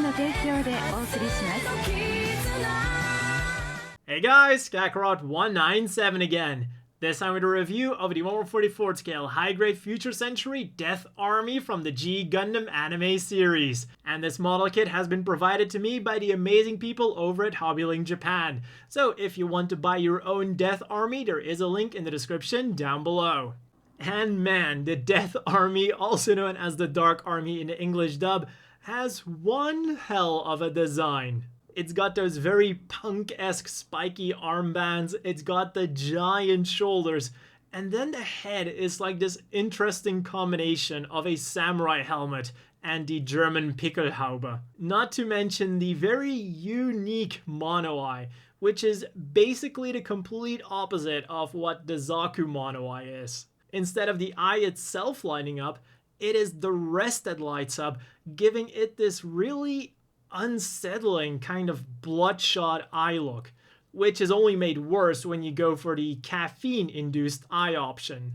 Hey guys, Kakarot197 again. This time with a review of the 1/44 scale high-grade Future Century Death Army from the G Gundam anime series. And this model kit has been provided to me by the amazing people over at Hobbylink Japan. So if you want to buy your own Death Army, there is a link in the description down below. And man, the Death Army, also known as the Dark Army in the English dub, has one hell of a design. It's got those very punk-esque spiky armbands, it's got the giant shoulders, and then the head is like this interesting combination of a samurai helmet and the German Pickelhaube. Not to mention the very unique mono eye, which is basically the complete opposite of what the Zaku mono eye is. Instead of the eye itself lighting up, it is the rest that lights up, giving it this really unsettling kind of bloodshot eye look, which is only made worse when you go for the caffeine-induced eye option.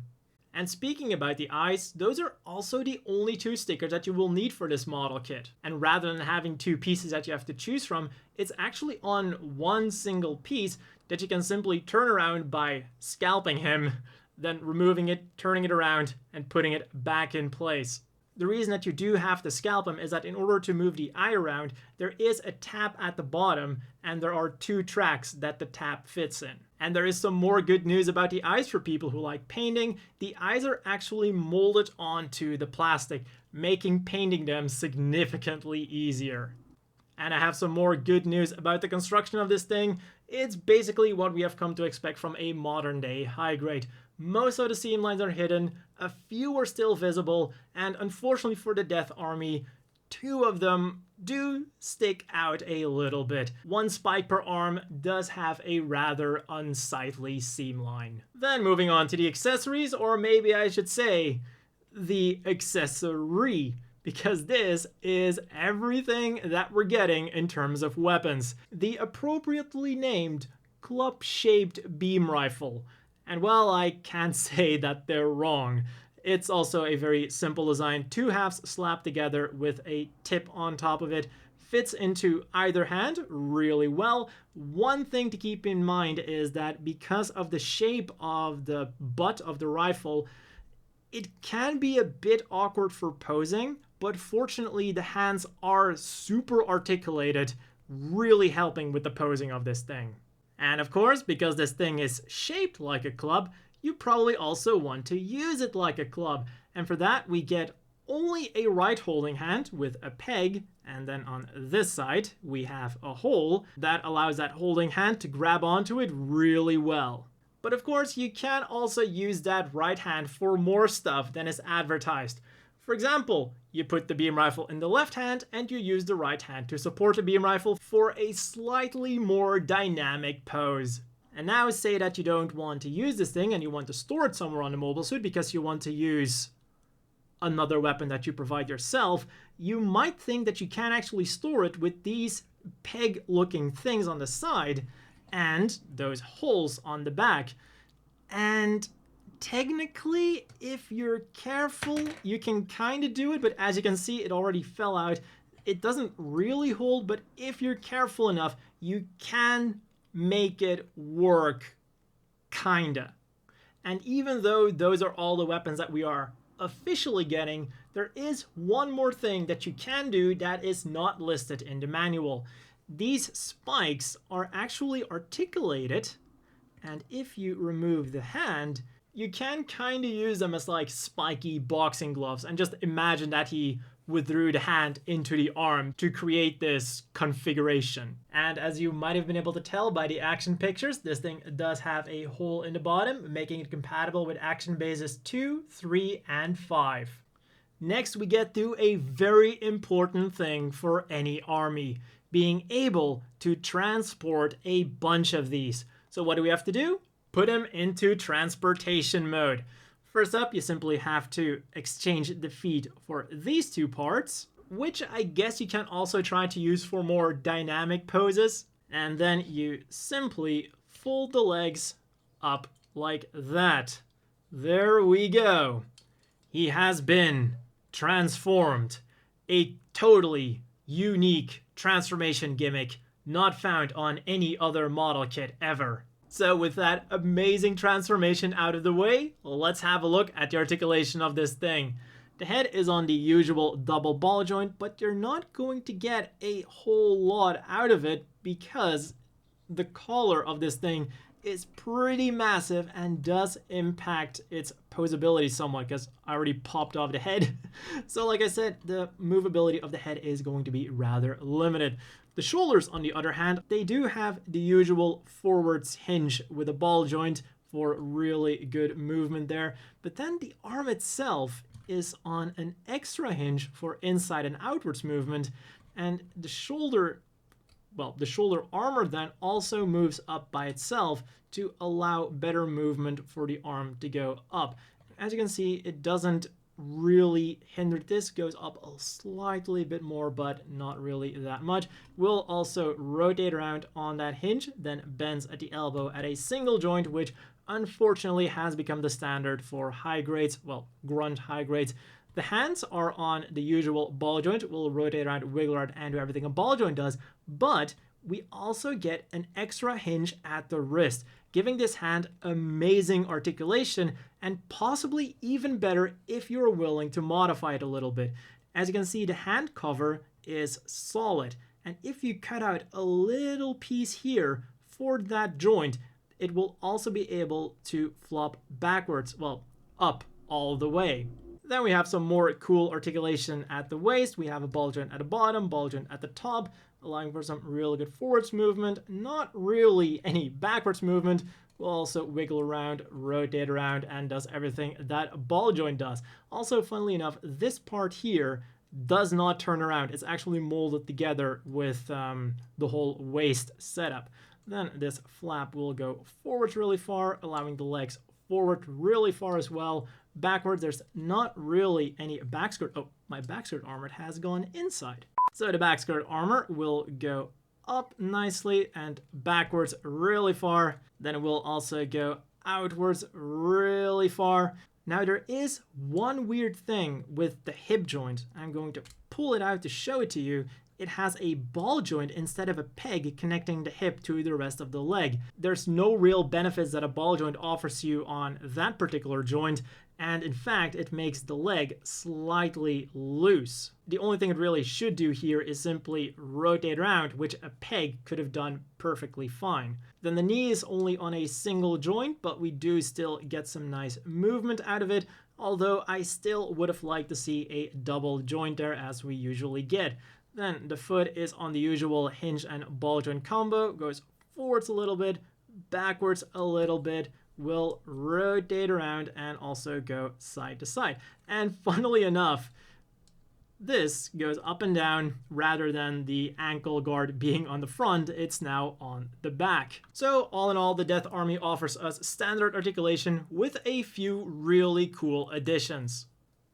And speaking about the eyes, those are also the only two stickers that you will need for this model kit. And rather than having two pieces that you have to choose from, it's actually on one single piece that you can simply turn around by scalping him, then removing it, turning it around, and putting it back in place. The reason that you do have to scalp him is that in order to move the eye around, there is a tab at the bottom, and there are two tracks that the tab fits in. And there is some more good news about the eyes for people who like painting. The eyes are actually molded onto the plastic, making painting them significantly easier. And I have some more good news about the construction of this thing. It's basically what we have come to expect from a modern day high grade. Most of the seam lines are hidden, a few are still visible, and unfortunately for the Death Army, two of them do stick out a little bit. One spike per arm does have a rather unsightly seam line. Then moving on to the accessories, or maybe I should say, the accessory, because this is everything that we're getting in terms of weapons. The appropriately named club-shaped beam rifle. And while I can't say that they're wrong, it's also a very simple design. Two halves slapped together with a tip on top of it. Fits into either hand really well. One thing to keep in mind is that because of the shape of the butt of the rifle, it can be a bit awkward for posing, but fortunately the hands are super articulated, really helping with the posing of this thing. And of course, because this thing is shaped like a club, you probably also want to use it like a club. And for that, we get only a right holding hand with a peg, and then on this side, we have a hole that allows that holding hand to grab onto it really well. But of course, you can also use that right hand for more stuff than is advertised. For example, you put the beam rifle in the left hand and you use the right hand to support the beam rifle for a slightly more dynamic pose. And now say that you don't want to use this thing and you want to store it somewhere on the mobile suit because you want to use another weapon that you provide yourself, you might think that you can actually store it with these peg-looking things on the side and those holes on the back. And technically, if you're careful, you can kind of do it, but as you can see, it already fell out. It doesn't really hold, but if you're careful enough, you can make it work, kinda. And even though those are all the weapons that we are officially getting, there is one more thing that you can do that is not listed in the manual. These spikes are actually articulated, and if you remove the hand, you can kind of use them as like spiky boxing gloves, and just imagine that he withdrew the hand into the arm to create this configuration. And as you might have been able to tell by the action pictures, this thing does have a hole in the bottom, making it compatible with action bases 2, 3, and 5. Next, we get to a very important thing for any army, being able to transport a bunch of these. So what do we have to do? Put them into transportation mode. First up, you simply have to exchange the feet for these two parts, which I guess you can also try to use for more dynamic poses. And then you simply fold the legs up like that. There we go. He has been transformed. A totally unique transformation gimmick not found on any other model kit ever. So with that amazing transformation out of the way, let's have a look at the articulation of this thing. The head is on the usual double ball joint, but you're not going to get a whole lot out of it because the collar of this thing is pretty massive and does impact its posability somewhat because I already popped off the head. So like I said, the movability of the head is going to be rather limited. The shoulders, on the other hand, they do have the usual forwards hinge with a ball joint for really good movement there. But then the arm itself is on an extra hinge for inside and outwards movement. And the shoulder armor then also moves up by itself to allow better movement for the arm to go up. As you can see, it doesn't really hinder. This goes up a slightly bit more, but not really that much. Will also rotate around on that hinge, then bends at the elbow at a single joint, which unfortunately has become the standard for high grades, well, grunt high grades. The hands are on the usual ball joint, will rotate around, wiggle around, and do everything a ball joint does, but we also get an extra hinge at the wrist, giving this hand amazing articulation and possibly even better if you're willing to modify it a little bit. As you can see, the hand cover is solid, and if you cut out a little piece here for that joint, it will also be able to flop backwards, well, up all the way. Then we have some more cool articulation at the waist. We have a ball joint at the bottom, ball joint at the top, allowing for some real good forwards movement, not really any backwards movement. Will also wiggle around, rotate around, and does everything that ball joint does. Also, funnily enough, this part here does not turn around. It's actually molded together with the whole waist setup. Then this flap will go forwards really far, allowing the legs forward really far as well. Backwards, there's not really any back skirt. Oh, my back skirt armor has gone inside. So the back skirt armor will go up nicely and backwards really far. Then it will also go outwards really far. Now there is one weird thing with the hip joint. I'm going to pull it out to show it to you. It has a ball joint instead of a peg connecting the hip to the rest of the leg. There's no real benefits that a ball joint offers you on that particular joint, and in fact, it makes the leg slightly loose. The only thing it really should do here is simply rotate around, which a peg could have done perfectly fine. Then the knee is only on a single joint, but we do still get some nice movement out of it, although I still would have liked to see a double joint there as we usually get. Then the foot is on the usual hinge and ball joint combo, goes forwards a little bit, backwards a little bit, will rotate around and also go side to side. And funnily enough, this goes up and down rather than the ankle guard being on the front, it's now on the back. So all in all, the Death Army offers us standard articulation with a few really cool additions.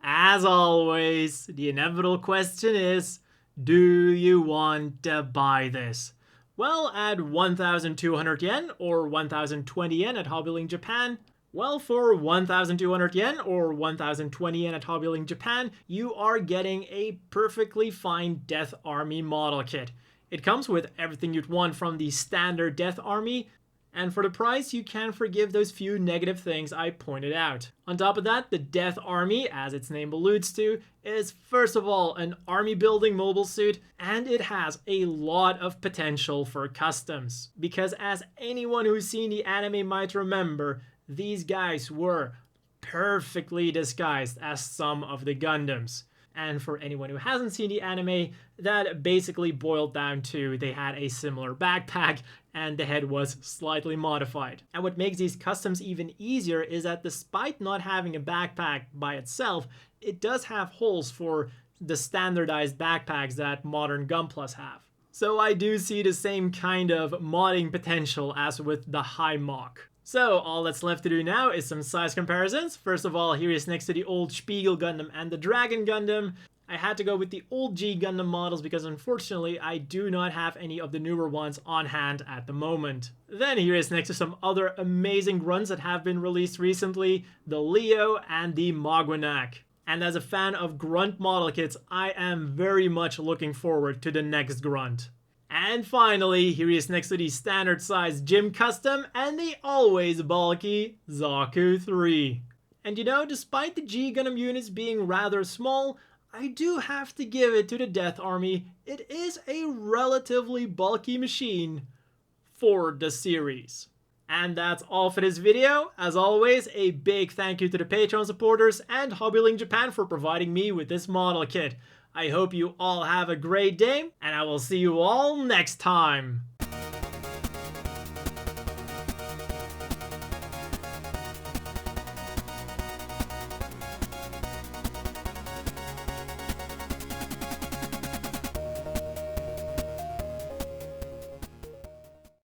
As always, the inevitable question is, do you want to buy this? Well, at 1,200 yen or 1,020 yen at Hobbylink Japan, well, for 1,200 yen or 1,020 yen at Hobbylink Japan, you are getting a perfectly fine Death Army model kit. It comes with everything you'd want from the standard Death Army, and for the price, you can forgive those few negative things I pointed out. On top of that, the Death Army, as its name alludes to, is first of all an army building mobile suit, and it has a lot of potential for customs. Because as anyone who's seen the anime might remember, these guys were perfectly disguised as some of the Gundams. And for anyone who hasn't seen the anime, that basically boiled down to they had a similar backpack and the head was slightly modified. And what makes these customs even easier is that despite not having a backpack by itself, it does have holes for the standardized backpacks that modern Gunplas have. So I do see the same kind of modding potential as with the High Mach. So all that's left to do now is some size comparisons. First of all, here is next to the old Spiegel Gundam and the Dragon Gundam. I had to go with the old G Gundam models because unfortunately I do not have any of the newer ones on hand at the moment. Then here is next to some other amazing runs that have been released recently, the Leo and the Mogwanak. And as a fan of grunt model kits, I am very much looking forward to the next grunt. And finally, here he is next to the standard size Gym Custom and the always bulky Zaku 3. And you know, despite the G Gundam units being rather small, I do have to give it to the Death Army. It is a relatively bulky machine for the series. And that's all for this video. As always, a big thank you to the Patreon supporters and Hobbylink Japan for providing me with this model kit. I hope you all have a great day, and I will see you all next time.